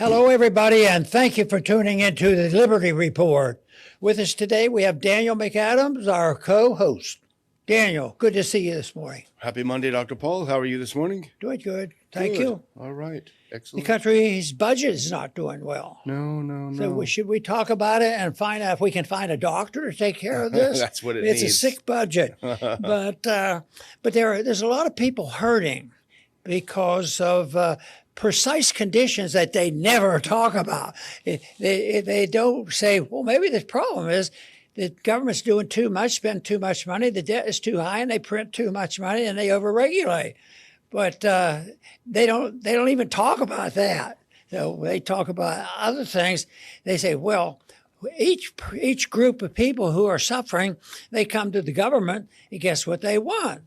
Hello, everybody, and thank you for tuning into the Liberty Report. With us today, we have Daniel McAdams, our co-host. Daniel, good to see you this morning. Happy Monday, Dr. Paul. How are you this morning? Doing good. Thank Good. you. All right. The Excellent. country's budget is not doing well. No. So should we talk about it and find out if we can find a doctor to take care of this? That's what it It's needs. a sick budget. but there's a lot of people hurting because of precise conditions that they never talk about. They don't say, well, maybe the problem is the government's doing too much, spend too much money, the debt is too high, and they print too much money, and they overregulate. But they don't even talk about that. So they talk about other things. They say, well, each group of people who are suffering, they come to the government, and guess what they want?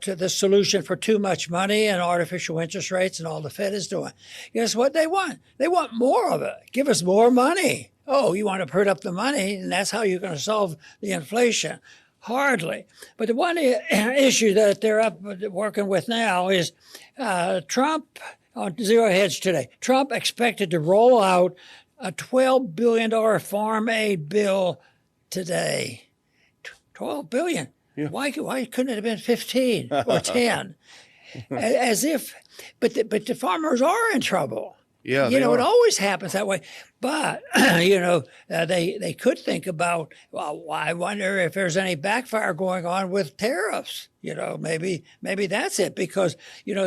To the solution for too much money and artificial interest rates and all the Fed is doing. Guess what they want? They want more of it. Give us more money. Oh, you want to put up the money, and that's how you're going to solve the inflation. Hardly. But the one issue that they're up working with now is Trump, on Zero Hedge today, Trump expected to roll out a $12 billion farm aid bill today. $12 billion. Yeah. Why couldn't it have been 15 or 10? As if, but the farmers are in trouble. Yeah, it always happens that way. But, they could think about, well, I wonder if there's any backfire going on with tariffs. Maybe that's it because,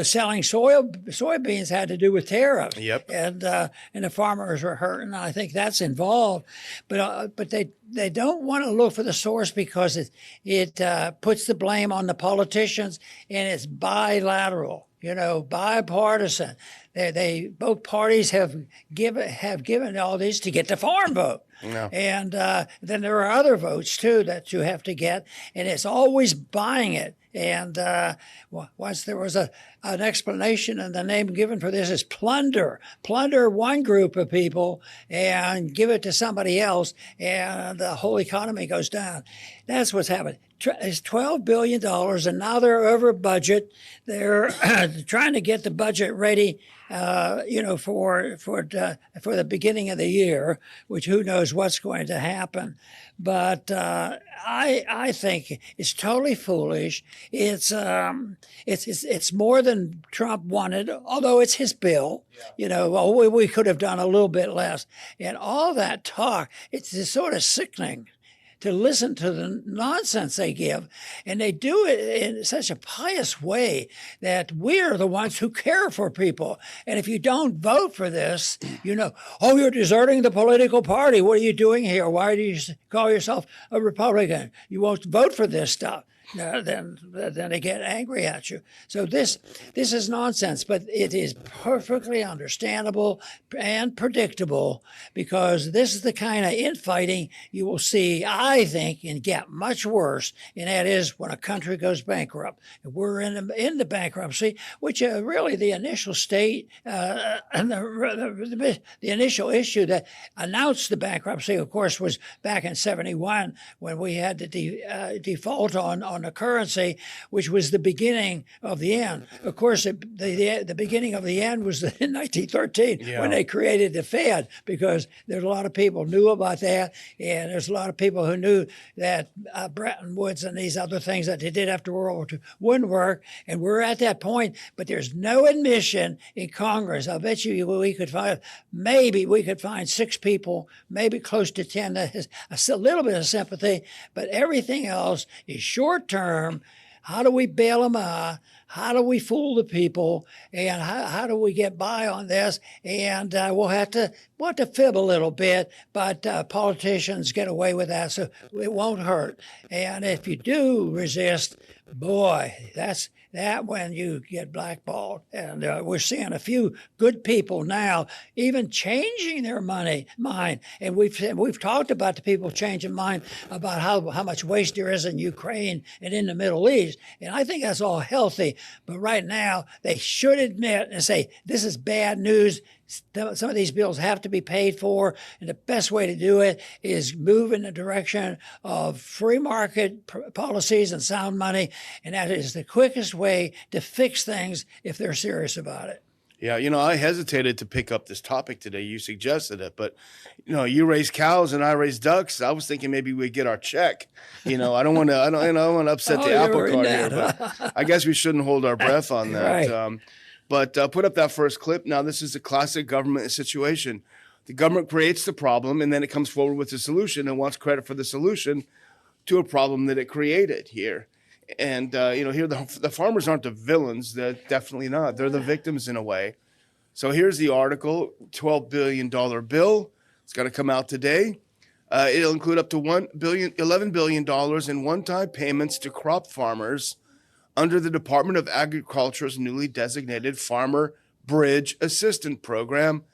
selling soybeans had to do with tariffs. Yep. And the farmers were hurting. I think that's involved. But they don't want to look for the source because it puts the blame on the politicians, and it's bilateral. Bipartisan. They both parties have given all these to get the farm vote. No. And then there are other votes too that you have to get, and it's always buying it. And once there was an explanation, and the name given for this is plunder. Plunder one group of people and give it to somebody else, and the whole economy goes down. That's what's happening. It's $12 billion, and now they're over budget. They're trying to get the budget ready, for the beginning of the year, which who knows what's going to happen. But I think it's totally foolish. It's more than Trump wanted, although it's his bill. Yeah. We could have done a little bit less, and all that talk. It's sort of sickening to listen to the nonsense they give. And they do it in such a pious way that we're the ones who care for people. And if you don't vote for this, oh, you're deserting the political party. What are you doing here? Why do you call yourself a Republican? You won't vote for this stuff. Then they get angry at you. So this is nonsense, but it is perfectly understandable and predictable because this is the kind of infighting you will see, I think, and get much worse, and that is when a country goes bankrupt. We're in the bankruptcy, which really the initial state and the initial issue that announced the bankruptcy, of course, was back in '71 when we had to default on the currency, which was the beginning of the end. Of course, the beginning of the end was in 1913 when they created the Fed, because there's a lot of people knew about that, and there's a lot of people who knew that Bretton Woods and these other things that they did after World War II wouldn't work, and we're at that point, but there's no admission in Congress. I'll bet you we could find 6 people, maybe close to 10 that has a little bit of sympathy, but everything else is short term. How do we bail them out? How do we fool the people? And how do we get by on this? And we'll have to fib a little bit, but politicians get away with that, so it won't hurt. And if you do resist, boy, that's when you get blackballed. And we're seeing a few good people now even changing their mind. And we've talked about the people changing mind about how much waste there is in Ukraine and in the Middle East. And I think that's all healthy. But right now, they should admit and say, this is bad news. Some of these bills have to be paid for, and the best way to do it is move in the direction of free market policies and sound money, and that is the quickest way to fix things if they're serious about it. Yeah, I hesitated to pick up this topic today. You suggested it, but you raise cows and I raise ducks. I was thinking maybe we'd get our check. I don't want to. I don't want to upset Oh, the you apple were in cart here, that, but I guess we shouldn't hold our breath on that. Right. But put up that first clip. Now, this is a classic government situation. The government creates the problem, and then it comes forward with the solution and wants credit for the solution to a problem that it created here. And, here the farmers aren't the villains. They're definitely not. They're the victims in a way. So here's the article, $12 billion bill. It's got to come out today. It'll include up to $11 billion in one-time payments to crop farmers under the Department of Agriculture's newly designated Farmer Bridge Assistance Program.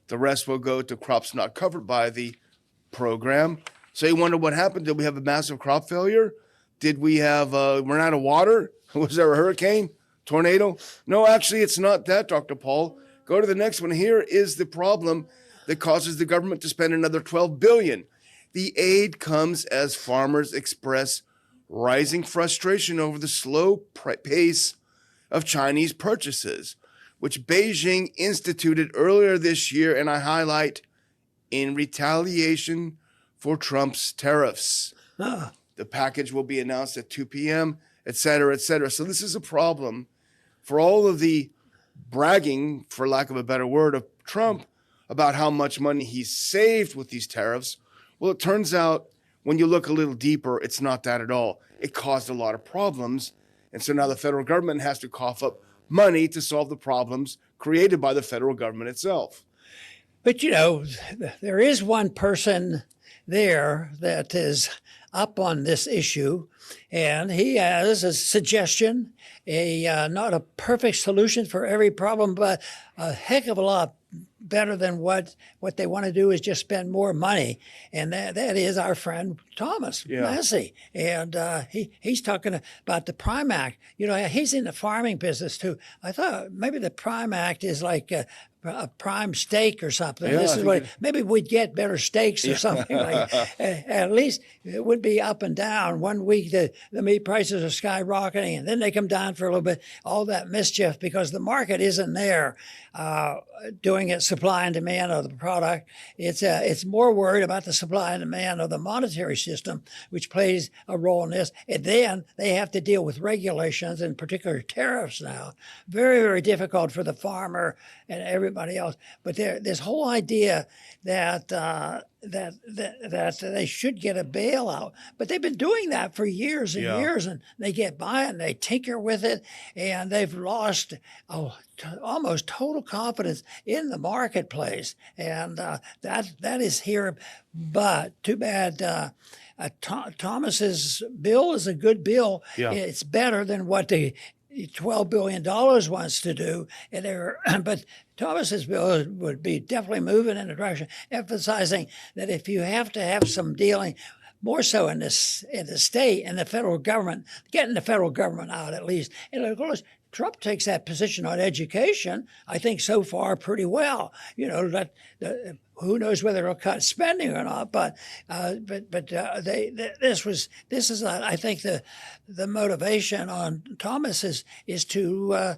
The rest will go to crops not covered by the program. So you wonder what happened? Did we have a massive crop failure? Did we have run out of water? Was there a hurricane? Tornado? No, actually, it's not that, Dr. Paul. Go to the next one. Here is the problem that causes the government to spend another $12 billion. The aid comes as farmers express rising frustration over the slow pace of Chinese purchases, which Beijing instituted earlier this year, and I highlight, in retaliation for Trump's tariffs. The package will be announced at 2 p.m., et cetera, et cetera. So this is a problem for all of the bragging, for lack of a better word, of Trump about how much money he's saved with these tariffs. Well, it turns out when you look a little deeper, it's not that at all. It caused a lot of problems. And so now the federal government has to cough up money to solve the problems created by the federal government itself. But, there is one person there that is up on this issue, and he has a suggestion, not a perfect solution for every problem, but a heck of a lot better than what they want to do is just spend more money, and that is our friend Thomas Massey, and he's talking about the Prime Act. He's in the farming business too. I thought maybe the Prime Act is like a prime steak or something. Yeah, This is what maybe we'd get better steaks or something like that. At least it would be up and down. One week the meat prices are skyrocketing, and then they come down for a little bit. All that mischief because the market isn't there doing it supply and demand of the product. It's more worried about the supply and demand of the monetary system, which plays a role in this. And then they have to deal with regulations, in particular tariffs now. Very, very difficult for the farmer and everybody else. But this whole idea that they should get a bailout, but they've been doing that for years and years, and they get by and they tinker with it, and they've lost almost total confidence in the marketplace, and that is here. But too bad. Thomas's bill is a good bill. Yeah. It's better than what the $12 billion wants to do, but Thomas's bill would be definitely moving in a direction, emphasizing that if you have to have some dealing, more so in the state and the federal government, getting the federal government out at least. And of course, Trump takes that position on education, I think so far pretty well. Who knows whether it'll cut spending or not? But this is I think the motivation on Thomas is to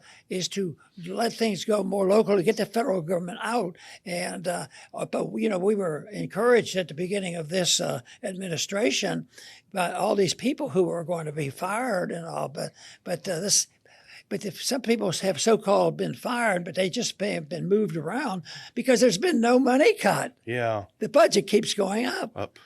let things go more locally, get the federal government out. And but we were encouraged at the beginning of this administration by all these people who were going to be fired and all. But if some people have so-called been fired, but they just have been moved around because there's been no money cut. Yeah. The budget keeps going up.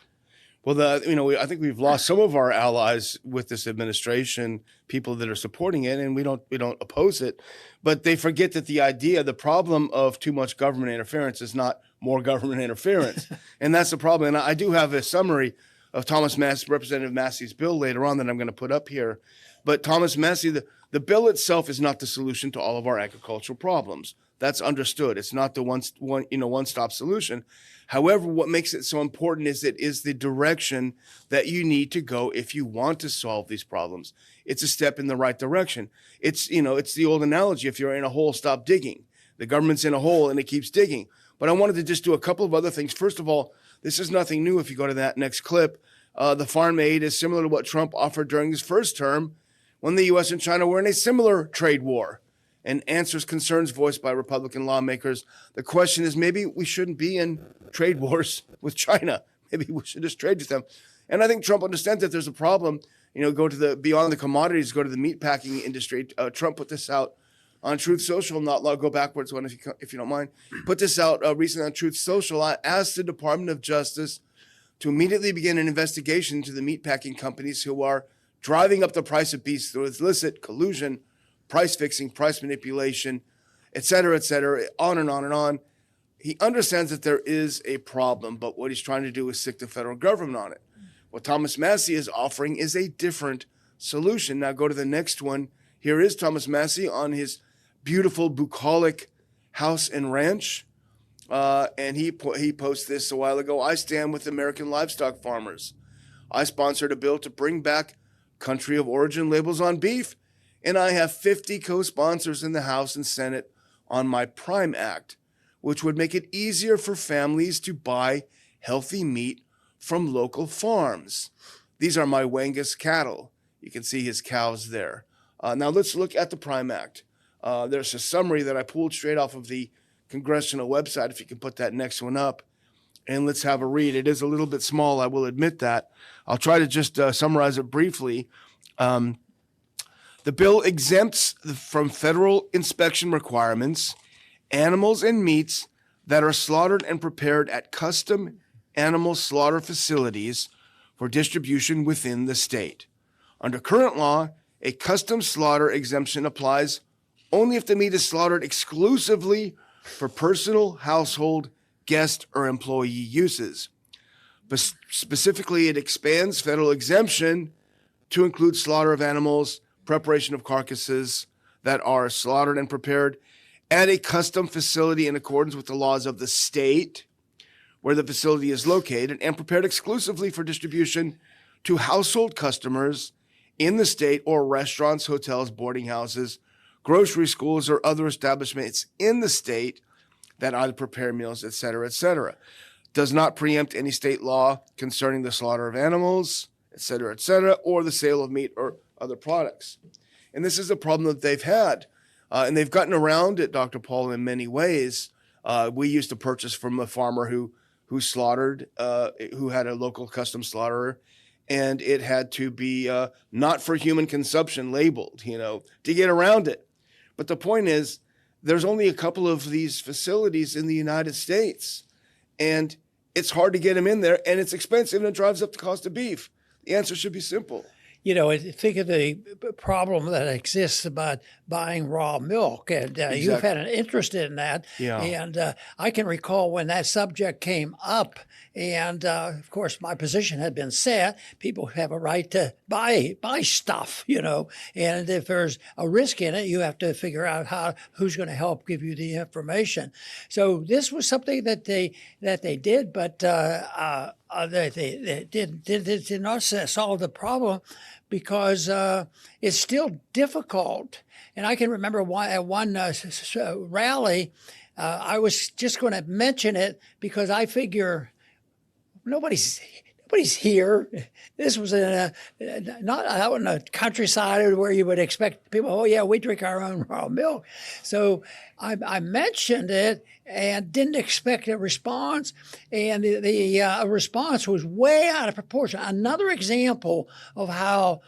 Well, I think we've lost some of our allies with this administration, people that are supporting it, and we don't oppose it, but they forget that the problem of too much government interference is not more government interference, and that's the problem. And I do have a summary of Representative Massey's bill later on that I'm going to put up here, but Thomas Massey, the bill itself is not the solution to all of our agricultural problems. That's understood. It's not the one-stop solution. However, what makes it so important is it is the direction that you need to go if you want to solve these problems. It's a step in the right direction. It's the old analogy: if you're in a hole, stop digging. The government's in a hole and it keeps digging. But I wanted to just do a couple of other things. First of all, this is nothing new. If you go to that next clip, the farm aid is similar to what Trump offered during his first term, when the U.S. and China were in a similar trade war. and answers concerns voiced by Republican lawmakers. The question is, maybe we shouldn't be in trade wars with China. Maybe we should just trade with them. And I think Trump understands that there's a problem. Go to the beyond the commodities, go to the meatpacking industry. Trump put this out on Truth Social, not go backwards one if you don't mind. Put this out recently on Truth Social. I asked the Department of Justice to immediately begin an investigation into the meatpacking companies who are driving up the price of beef through illicit collusion, price fixing, price manipulation, et cetera, on and on and on. He understands that there is a problem, but what he's trying to do is sick the federal government on it. What Thomas Massie is offering is a different solution. Now go to the next one. Here is Thomas Massie on his beautiful bucolic house and ranch. And he posted this a while ago. I stand with American livestock farmers. I sponsored a bill to bring back country of origin labels on beef, and I have 50 co-sponsors in the House and Senate on my Prime Act, which would make it easier for families to buy healthy meat from local farms. These are my Wangus cattle. You can see his cows there. Now let's look at the Prime Act. There's a summary that I pulled straight off of the congressional website, if you can put that next one up, and let's have a read. It is a little bit small, I will admit that. I'll try to just summarize it briefly. The bill exempts from federal inspection requirements animals and meats that are slaughtered and prepared at custom animal slaughter facilities for distribution within the state. Under current law, a custom slaughter exemption applies only if the meat is slaughtered exclusively for personal, household, guest, or employee uses. But specifically, it expands federal exemption to include slaughter of animals, preparation of carcasses that are slaughtered and prepared at a custom facility in accordance with the laws of the state where the facility is located, and prepared exclusively for distribution to household customers in the state or restaurants, hotels, boarding houses, grocery schools, or other establishments in the state that either prepare meals, et cetera, does not preempt any state law concerning the slaughter of animals, et cetera, or the sale of meat or other products. And this is a problem that they've had, and they've gotten around it, Dr. Paul, in many ways. We used to purchase from a farmer who slaughtered, who had a local custom slaughterer, and it had to be not for human consumption labeled, to get around it. But the point is, there's only a couple of these facilities in the United States, and it's hard to get them in there, and it's expensive, and it drives up the cost of beef. The answer should be simple. Think of the problem that exists about buying raw milk, and you've had an interest in that. Yeah. And I can recall when that subject came up, and of course my position had been set. People have a right to buy stuff, and if there's a risk in it, you have to figure out who's going to help give you the information. So this was something that they did, but they did not solve the problem because it's still difficult. And I can remember at one rally, I was just going to mention it because I figure nobody's here. This was not out in the countryside where you would expect people, oh yeah, we drink our own raw milk. So I mentioned it and didn't expect a response, and the response was way out of proportion. Another example of how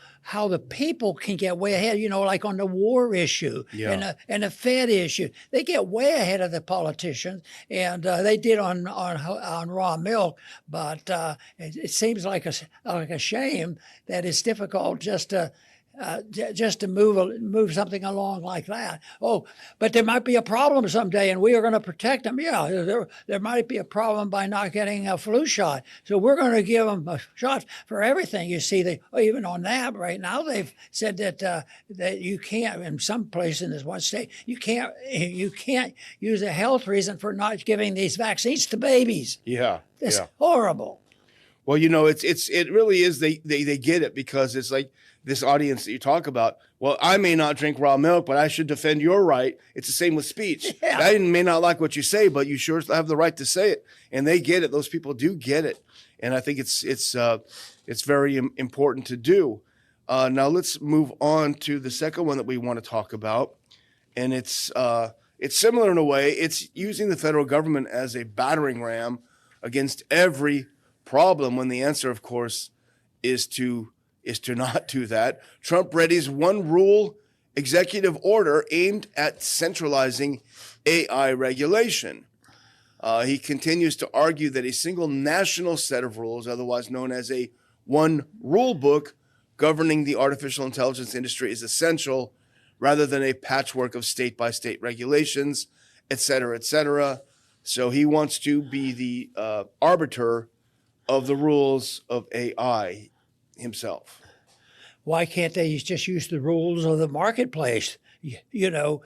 the people can get way ahead, like on the war issue and the Fed issue. They get way ahead of the politicians, and they did on raw milk. But it seems like a shame that it's difficult just to move something along like that. Oh, but there might be a problem someday, and we are going to protect them. Yeah, there might be a problem by not getting a flu shot, so we're going to give them a shot for everything. You see, even on that right now, they've said that you can't, in some place in this one state, you can't use a health reason for not giving these vaccines to babies. Yeah, it's horrible. Well, it really is. They get it, because it's like this audience that you talk about. Well, I may not drink raw milk, but I should defend your right. It's the same with speech. Yeah. I may not like what you say, but you sure have the right to say it. And they get it. Those people do get it. And I think it's very important to do. Now let's move on to the second one that we want to talk about. And it's similar in a way. It's using the federal government as a battering ram against every problem, when the answer, of course, is to not do that. Trump readies one rule executive order aimed at centralizing AI regulation. He continues to argue that a single national set of rules, otherwise known as a one rule book governing the artificial intelligence industry, is essential, rather than a patchwork of state-by-state regulations, et cetera, et cetera. So he wants to be the arbiter of the rules of AI himself. Why can't they just use the rules of the marketplace? No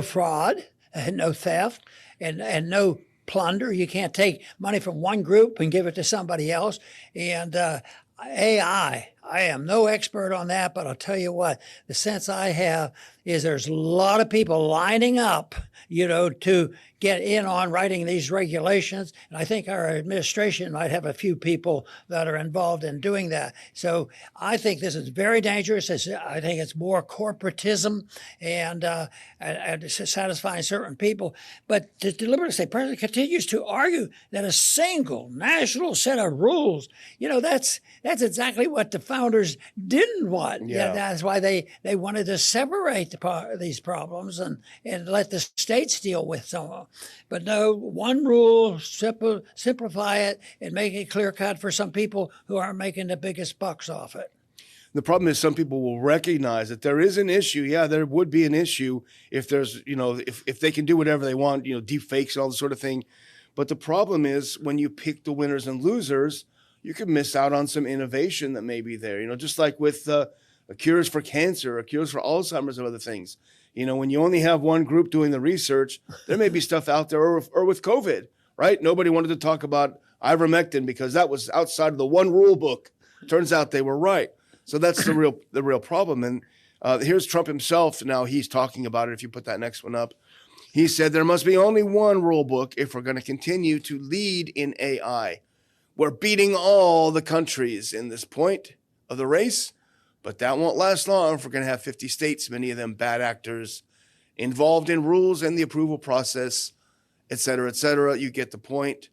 fraud and no theft and no plunder. You can't take money from one group and give it to somebody else. And AI, I am no expert on that, but I'll tell you what, the sense I have is there's a lot of people lining up, to get in on writing these regulations. And I think our administration might have a few people that are involved in doing that. So I think this is very dangerous. I think it's more corporatism and satisfying certain people. But the Democratic President continues to argue that a single national set of rules, that's exactly what the founders didn't want. Yeah. That's why they wanted to separate these problems and let the states deal with some of them. But no, one rule, simplify it and make it clear cut for some people who are making the biggest bucks off it. The problem is some people will recognize that there is an issue. Yeah, there would be an issue if there's, if they can do whatever they want, deep fakes and all this sort of thing. But the problem is when you pick the winners and losers, you could miss out on some innovation that may be there. Just like with cures for cancer or cures for Alzheimer's and other things. When you only have one group doing the research, there may be stuff out there, or with COVID, right? Nobody wanted to talk about ivermectin because that was outside of the one rule book. Turns out they were right. So that's the real problem. And here's Trump himself. Now he's talking about it. If you put that next one up, he said there must be only one rule book if we're going to continue to lead in AI. We're beating all the countries in this point of the race, but that won't last long if we're going to have 50 states, many of them bad actors, involved in rules and the approval process, et cetera, et cetera. You get the point.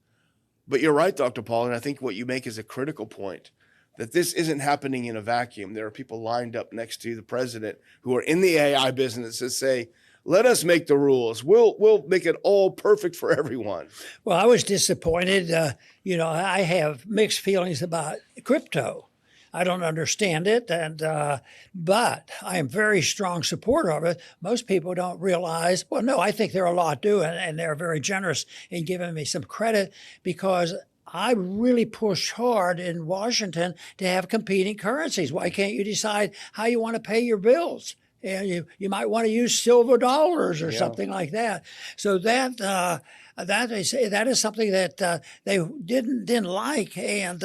But you're right, Dr. Paul, and I think what you make is a critical point, that this isn't happening in a vacuum. There are people lined up next to the president who are in the AI business that say, let us make the rules. We'll make it all perfect for everyone. Well, I was disappointed. I have mixed feelings about crypto. I don't understand it, but I am very strong supporter of it. Most people don't realize, well, no, I think there are a lot do, and they're very generous in giving me some credit because I really pushed hard in Washington to have competing currencies. Why can't you decide how you want to pay your bills? And you might want to use silver dollars or something like that. So that is something that they didn't like, and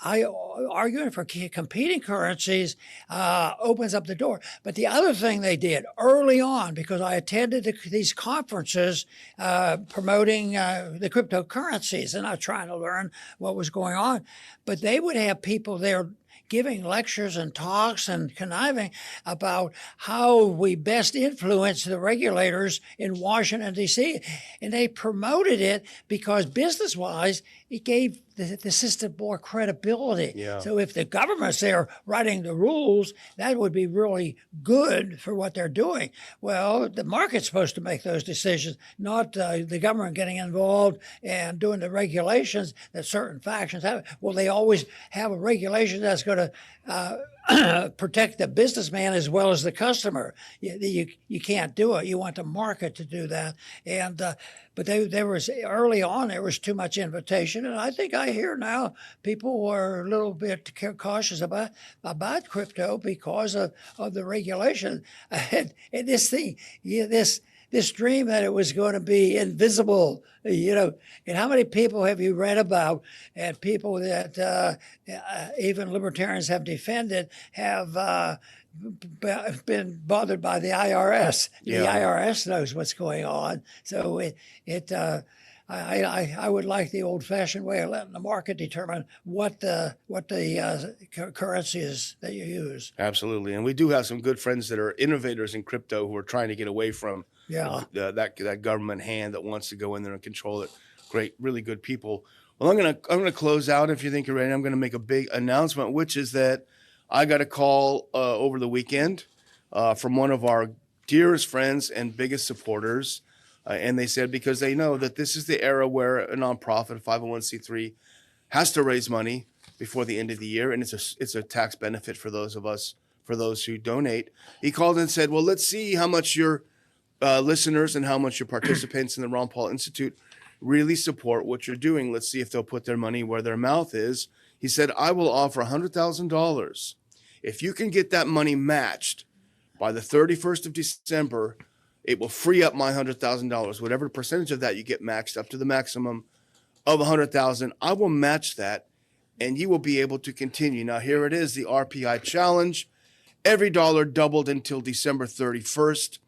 arguing for competing currencies opens up the door. But the other thing they did early on, because I attended these conferences promoting the cryptocurrencies, and I was trying to learn what was going on, but they would have people there giving lectures and talks and conniving about how we best influence the regulators in Washington, D.C. And they promoted it because business-wise, it gave the system more credibility. Yeah. So if the government's there writing the rules, that would be really good for what they're doing. Well, the market's supposed to make those decisions, not the government getting involved and doing the regulations that certain factions have. Well, they always have a regulation that's going to protect the businessman as well as the customer. You can't do it. You want the market to do that. And but there was early on there was too much invitation, and I think I hear now people were a little bit cautious about crypto because of the regulation. And this thing, this dream that it was going to be invisible, and how many people have you read about, and people that even libertarians have defended have been bothered by the IRS. Yeah. The IRS knows what's going on. So I would like the old-fashioned way of letting the market determine what the currency is that you use. Absolutely. And we do have some good friends that are innovators in crypto who are trying to get away from Yeah. that government hand that wants to go in there and control it. Great, really good people. Well, I'm gonna close out. If you think you're ready, I'm gonna make a big announcement, which is that I got a call over the weekend from one of our dearest friends and biggest supporters. And they said, because they know that this is the era where a nonprofit, a 501c3, has to raise money before the end of the year, and it's a tax benefit for those who donate. He called and said, well, let's see how much your listeners and how much your participants in the Ron Paul Institute really support what you're doing. Let's see if they'll put their money where their mouth is. He said, I will offer $100,000 if you can get that money matched by the 31st of December. It will free up my $100,000. Whatever percentage of that you get maxed up to the maximum of $100,000, I will match that, and you will be able to continue. Now, here it is, the RPI challenge. Every dollar doubled until December 31st.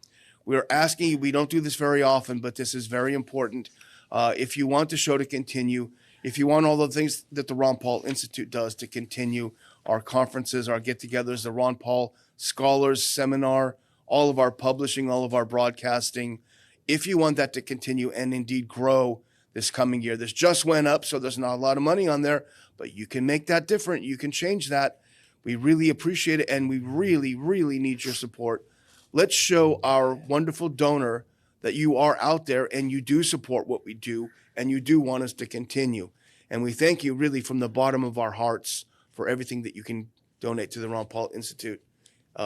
We're asking you, we don't do this very often, but this is very important. If you want the show to continue, if you want all the things that the Ron Paul Institute does to continue, our conferences, our get-togethers, the Ron Paul Scholars Seminar, all of our publishing, all of our broadcasting, if you want that to continue and indeed grow this coming year. This just went up, so there's not a lot of money on there, but you can make that different. You can change that. We really appreciate it, and we really, really need your support. Let's show our wonderful donor that you are out there and you do support what we do and you do want us to continue. And we thank you really from the bottom of our hearts for everything that you can donate to the Ron Paul Institute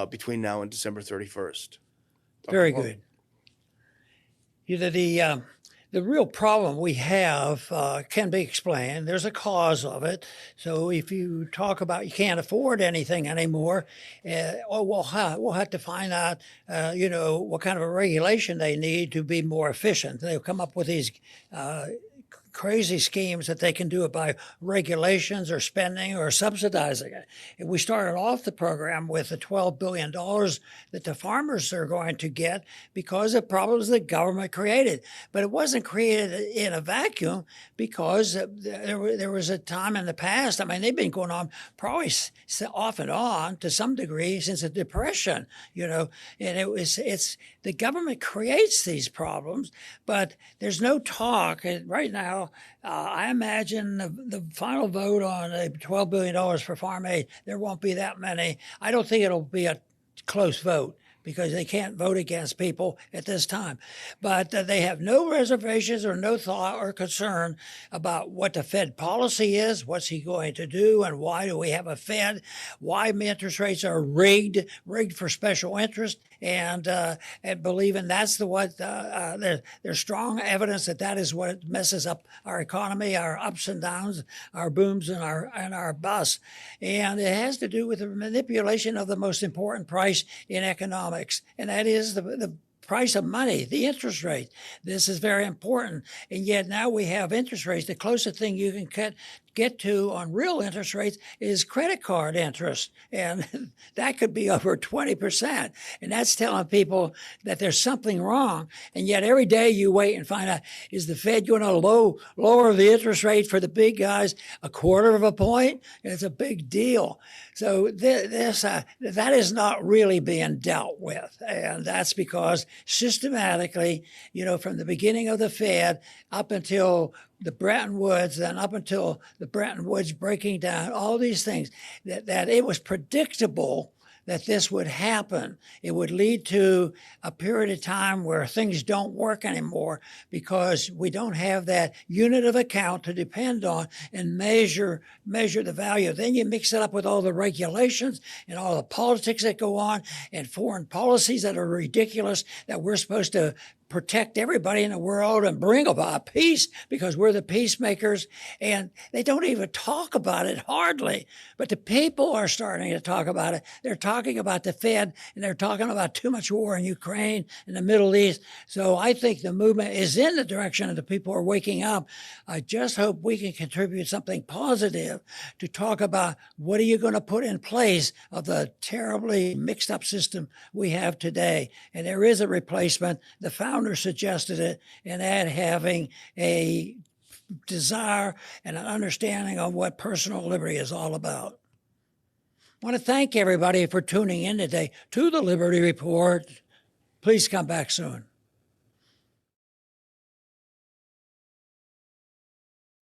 between now and December 31st. Very good. You know, the real problem we have can be explained. There's a cause of it. So if you talk about you can't afford anything anymore, we'll have to find out, what kind of a regulation they need to be more efficient. They'll come up with these crazy schemes that they can do it by regulations or spending or subsidizing it. And we started off the program with the $12 billion that the farmers are going to get because of problems the government created. But it wasn't created in a vacuum because there was a time in the past, I mean, they've been going on probably off and on to some degree since the Depression, and it's the government creates these problems, but there's no talk right now. I imagine the final vote on $12 billion for farm aid, there won't be that many. I don't think it'll be a close vote because they can't vote against people at this time. But they have no reservations or no thought or concern about what the Fed policy is, what's he going to do, and why do we have a Fed, why interest rates are rigged for special interest, and believing that's there's strong evidence that is what messes up our economy, our ups and downs, our booms and our busts. And it has to do with the manipulation of the most important price in economics, and that is the price of money, the interest rate. This is very important. And yet now we have interest rates. The closest thing you can get to on real interest rates is credit card interest. And that could be over 20%. And that's telling people that there's something wrong. And yet every day you wait and find out, is the Fed going to lower the interest rate for the big guys a quarter of a point? It's a big deal. So that is not really being dealt with. And that's because systematically, from the beginning of the Fed up until the Bretton Woods, then up until the Bretton Woods breaking down, all these things, that it was predictable that this would happen. It would lead to a period of time where things don't work anymore because we don't have that unit of account to depend on and measure the value. Then you mix it up with all the regulations and all the politics that go on and foreign policies that are ridiculous, that we're supposed to protect everybody in the world and bring about peace because we're the peacemakers. And they don't even talk about it hardly. But the people are starting to talk about it. They're talking about the Fed, and they're talking about too much war in Ukraine and the Middle East. So I think the movement is in the direction of the people are waking up. I just hope we can contribute something positive to talk about what are you going to put in place of the terribly mixed up system we have today. And there is a replacement. The founder suggested it, and that having a desire and an understanding of what personal liberty is all about. I want to thank everybody for tuning in today to the Liberty Report. Please come back soon.